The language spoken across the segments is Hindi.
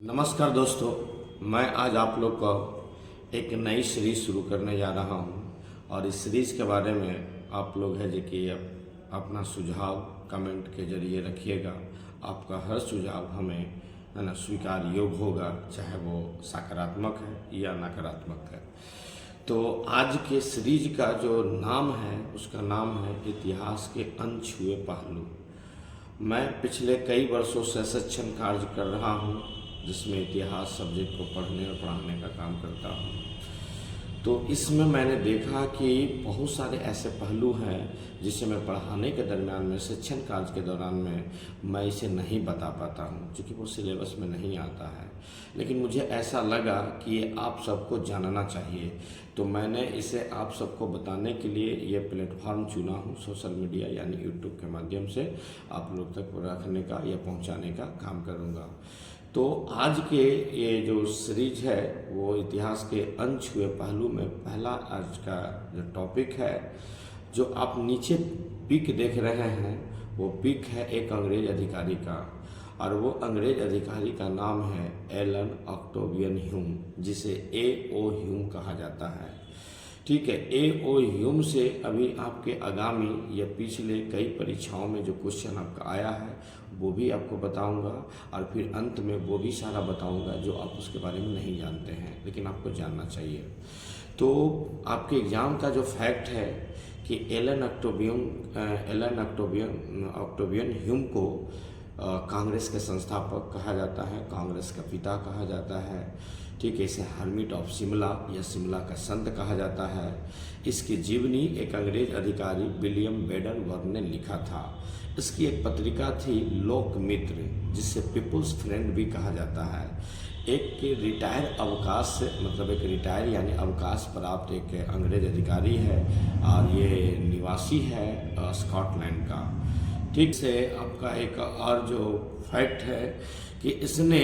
नमस्कार दोस्तों, मैं आज आप लोग को एक नई सीरीज शुरू करने जा रहा हूं और इस सीरीज के बारे में आप लोग है जो कि अपना सुझाव कमेंट के जरिए रखिएगा। आपका हर सुझाव हमें है ना स्वीकार योग्य होगा, चाहे वो सकारात्मक है या नकारात्मक है। तो आज के सीरीज का जो नाम है उसका नाम है इतिहास के अनछुए पहलू। मैं पिछले कई वर्षों से शिक्षण कार्य कर रहा हूँ जिसमें इतिहास सब्जेक्ट को पढ़ने और पढ़ाने का काम करता हूँ। तो इसमें मैंने देखा कि बहुत सारे ऐसे पहलू हैं जिसे मैं पढ़ाने के दरमियान में शिक्षण कार्य के दौरान में मैं इसे नहीं बता पाता हूँ क्योंकि वो सिलेबस में नहीं आता है। लेकिन मुझे ऐसा लगा कि ये आप सबको जानना चाहिए, तो मैंने इसे आप सबको बताने के लिए ये प्लेटफॉर्म चुना हूँ। सोशल मीडिया यानी यूट्यूब के माध्यम से आप लोग तक रखने का या पहुँचाने का काम करूँगा। तो आज के ये जो सीरीज है वो इतिहास के अनछुए पहलू में पहला आज का जो टॉपिक है, जो आप नीचे पिक देख रहे हैं, वो पिक है एक अंग्रेज अधिकारी का, और वो अंग्रेज अधिकारी का नाम है एलन ऑक्टेवियन ह्यूम, जिसे A.O. ह्यूम कहा जाता है। ठीक है, A.O. ह्यूम से अभी आपके आगामी या पिछले कई परीक्षाओं में जो क्वेश्चन आपका आया है वो भी आपको बताऊंगा, और फिर अंत में वो भी सारा बताऊंगा जो आप उसके बारे में नहीं जानते हैं लेकिन आपको जानना चाहिए। तो आपके एग्ज़ाम का जो फैक्ट है कि एलन ऑक्टेवियन ह्यूम को कांग्रेस के संस्थापक कहा जाता है, कांग्रेस का पिता कहा जाता है। ठीक है, इसे हर्मिट ऑफ शिमला या शिमला का संत कहा जाता है। इसकी जीवनी एक अंग्रेज अधिकारी विलियम बेडनवर्थ ने लिखा था। इसकी एक पत्रिका थी लोकमित्र, जिसे पीपुल्स फ्रेंड भी कहा जाता है। एक रिटायर अवकाश से मतलब एक रिटायर यानी अवकाश प्राप्त एक अंग्रेज अधिकारी है और ये निवासी है स्कॉटलैंड का। ठीक से आपका एक और जो फैक्ट है कि इसने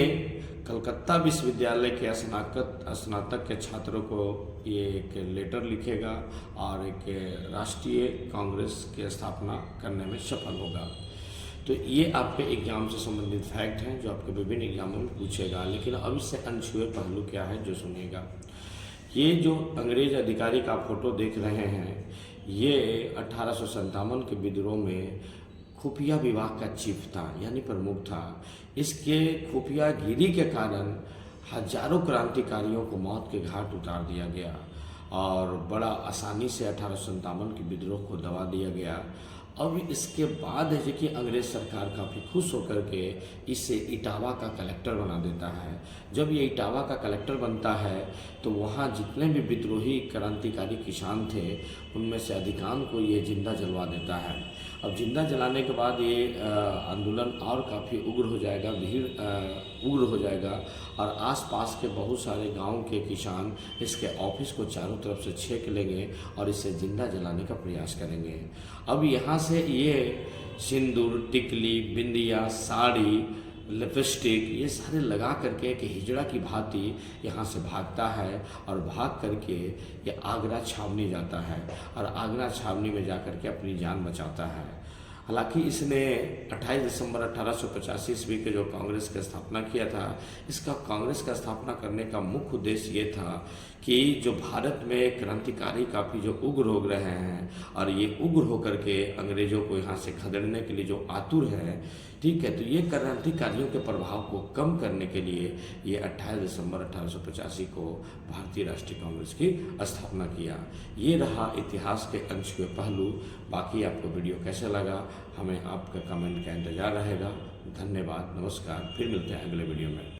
कलकत्ता विश्वविद्यालय के स्नातक के छात्रों को ये एक लेटर लिखेगा और एक राष्ट्रीय कांग्रेस की स्थापना करने में सफल होगा। तो ये आपके एग्जाम से संबंधित फैक्ट हैं जो आपके विभिन्न एग्जामों में पूछेगा। लेकिन अब इससे अनछुए पहलू क्या है जो सुनिएगा। ये जो अंग्रेज अधिकारी का फोटो देख रहे हैं, ये 1857 के विद्रोह में खुफिया विभाग का चीफ था यानी प्रमुख था। इसके खुफियागिरी के कारण हजारों क्रांतिकारियों को मौत के घाट उतार दिया गया और बड़ा आसानी से 1857 के विद्रोह को दबा दिया गया। अब इसके बाद है कि अंग्रेज सरकार काफ़ी खुश होकर के इसे इटावा का कलेक्टर बना देता है। जब ये इटावा का कलेक्टर बनता है तो वहाँ जितने भी विद्रोही क्रांतिकारी किसान थे उनमें से अधिकांश को ये जिंदा जलवा देता है। अब जिंदा जलाने के बाद ये आंदोलन और काफ़ी उग्र हो जाएगा, उग्र हो जाएगा और आसपास के बहुत सारे गांव के किसान इसके ऑफिस को चारों तरफ से छेक लेंगे और इसे जिंदा जलाने का प्रयास करेंगे। अब यहाँ से ये सिंदूर, टिकली, बिंदिया, साड़ी, लिपस्टिक ये सारे लगा करके एक हिजड़ा की भांति यहाँ से भागता है और भाग करके ये आगरा छावनी जाता है और आगरा छावनी में जा कर के अपनी जान बचाता है। हालांकि इसने 28 दिसंबर 1885 ईस्वी के जो कांग्रेस की स्थापना किया था, इसका कांग्रेस का स्थापना करने का मुख्य उद्देश्य ये था कि जो भारत में क्रांतिकारी काफ़ी जो उग्र हो रहे हैं और ये उग्र होकर के अंग्रेजों को यहाँ से खदेड़ने के लिए जो आतुर है, ठीक है, तो ये क्रांतिकारियों के प्रभाव को कम करने के लिए ये 28 दिसंबर 1885 को भारतीय राष्ट्रीय कांग्रेस की स्थापना किया। ये रहा इतिहास के अनछुए पहलू। बाकी आपको वीडियो कैसा लगा हमें आपका कमेंट का इंतजार रहेगा। धन्यवाद, नमस्कार, फिर मिलते हैं अगले वीडियो में।